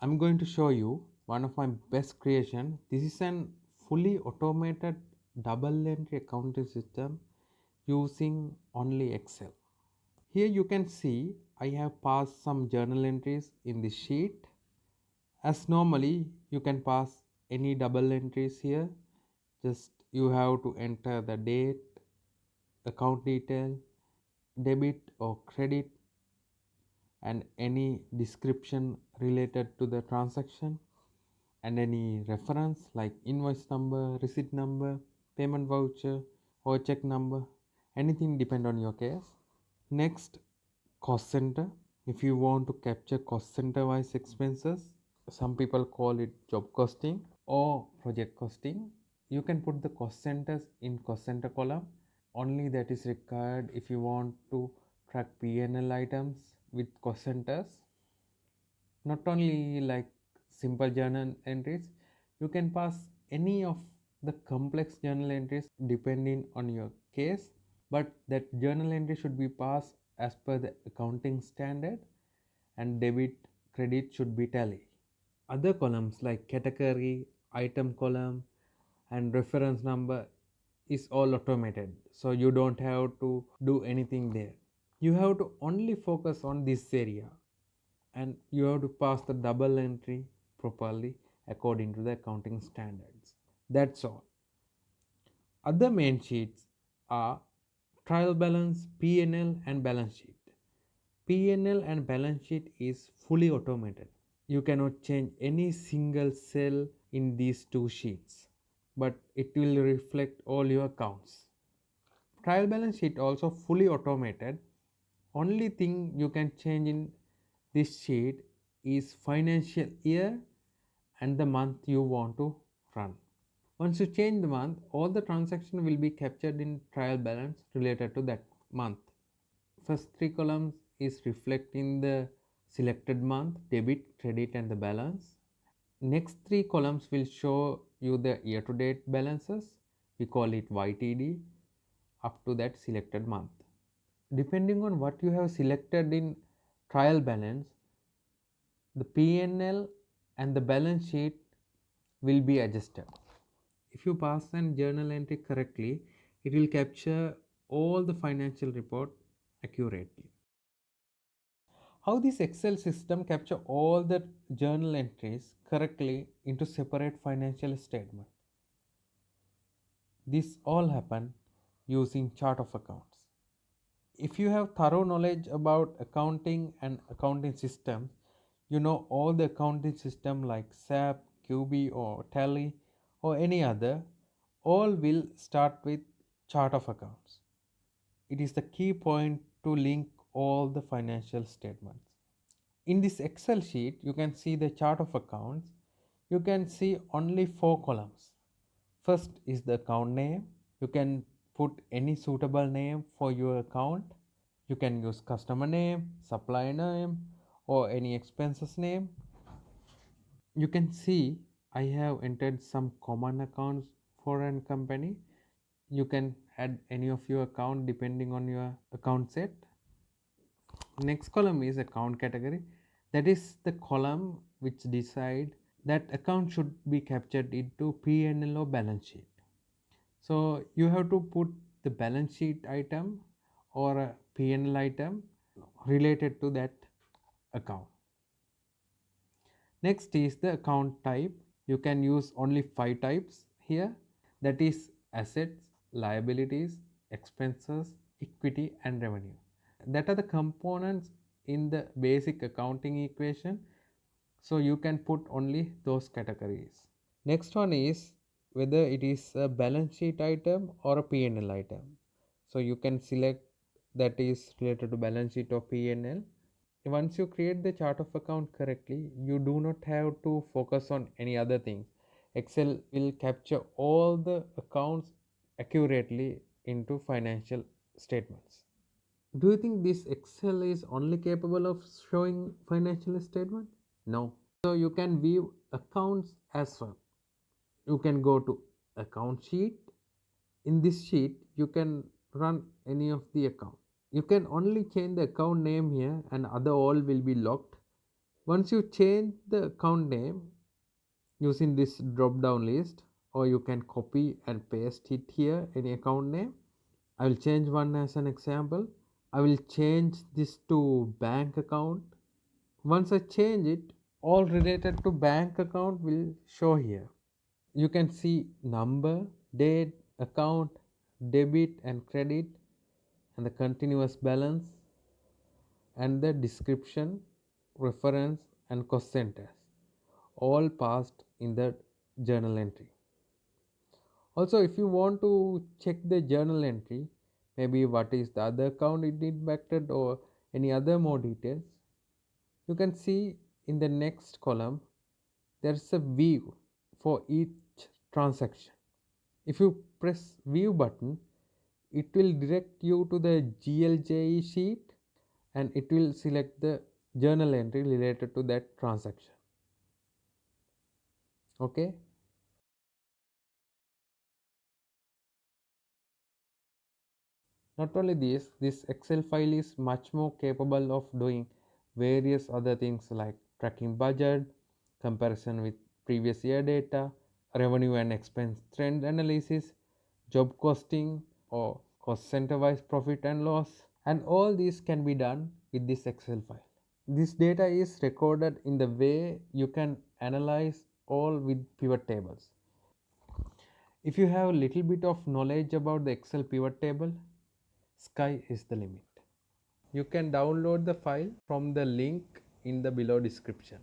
I'm going to show you one of my best creation. This is an fully automated double entry accounting system using only Excel. Here you can see I have passed some journal entries in this sheet. As normally you can pass any double entries here. Just you have to enter the date, account detail, debit or credit, and any description related to the transaction, and any reference like invoice number, receipt number, payment voucher or check number, anything depend on your case. Next, cost center. If you want to capture cost center wise expenses, some people call it job costing or project costing. You can put the cost centers in cost center column. Only that is required if you want to track P&L items with cost centers. Not only like simple journal entries, you can pass any of the complex journal entries depending on your case, but that journal entry should be passed as per the accounting standard, and debit credit should be tally. Other columns like category, item column, and reference number is all automated, so you don't have to do anything there. You have to only focus on this area, and you have to pass the double entry properly according to the accounting standards. That's all. Other main sheets are trial balance, P&L, and balance sheet. P&L and balance sheet is fully automated. You cannot change any single cell in these two sheets, but it will reflect all your accounts. Trial balance sheet also fully automated. Only thing you can change in this sheet is financial year and the month you want to run. Once you change the month, all the transaction will be captured in trial balance related to that month. First three columns is reflecting the selected month, debit, credit, and the balance. Next three columns will show you the year to date balances. We call it YTD up to that selected month. Depending on what you have selected in trial balance, the P&L and the balance sheet will be adjusted. If you pass an journal entry correctly, it will capture all the financial report accurately. How this Excel system capture all the journal entries correctly into separate financial statement? This all happen using chart of accounts. If you have thorough knowledge about accounting and accounting systems, you know all the accounting system like SAP, QB or Tally or any other, all will start with chart of accounts. It is the key point to link all the financial statements. In this Excel sheet, you can see the chart of accounts. You can see only four columns. First is the account name. You can put any suitable name for your account. You can use customer name, supplier name, or any expenses name. You can see I have entered some common accounts for a company. You can add any of your account depending on your account set. Next column is account category. That is the column which decide that account should be captured into P&L or balance sheet. So you have to put the balance sheet item or a P&L item related to that account. Next is the account type. You can use only 5 types here, that is assets, liabilities, expenses, equity, and revenue. That are the components in the basic accounting equation. So you can put only those categories. Next one is whether it is a balance sheet item or a P&L item. So you can select that is related to balance sheet or P&L. Once you create the chart of account correctly, you do not have to focus on any other things. Excel will capture all the accounts accurately into financial statements. Do you think this Excel is only capable of showing financial statement? No. So you can view accounts as well. You can go to account sheet. In this sheet, you can run any of the account. You can only change the account name here and other all will be locked. Once you change the account name using this drop down list, or you can copy and paste it here, any account name. I will change one as an example. I will change this to bank account. Once I change it, all related to bank account will show here. You can see number, date, account, debit and credit, and the continuous balance, and the description, reference, and cost centers, all passed in the journal entry. Also, if you want to check the journal entry, maybe what is the other account it impacted or any other more details, you can see in the next column there's a view for each transaction. If you press view button, it will direct you to the GLJE sheet and it will select the journal entry related to that transaction. Okay. Not only this Excel file is much more capable of doing various other things like tracking budget, comparison with previous year data, revenue and expense trend analysis, job costing, or cost center wise profit and loss. And all this can be done with this Excel file. This data is recorded in the way you can analyze all with pivot tables. If you have a little bit of knowledge about the Excel pivot table, sky is the limit. You can download the file from the link in the below description.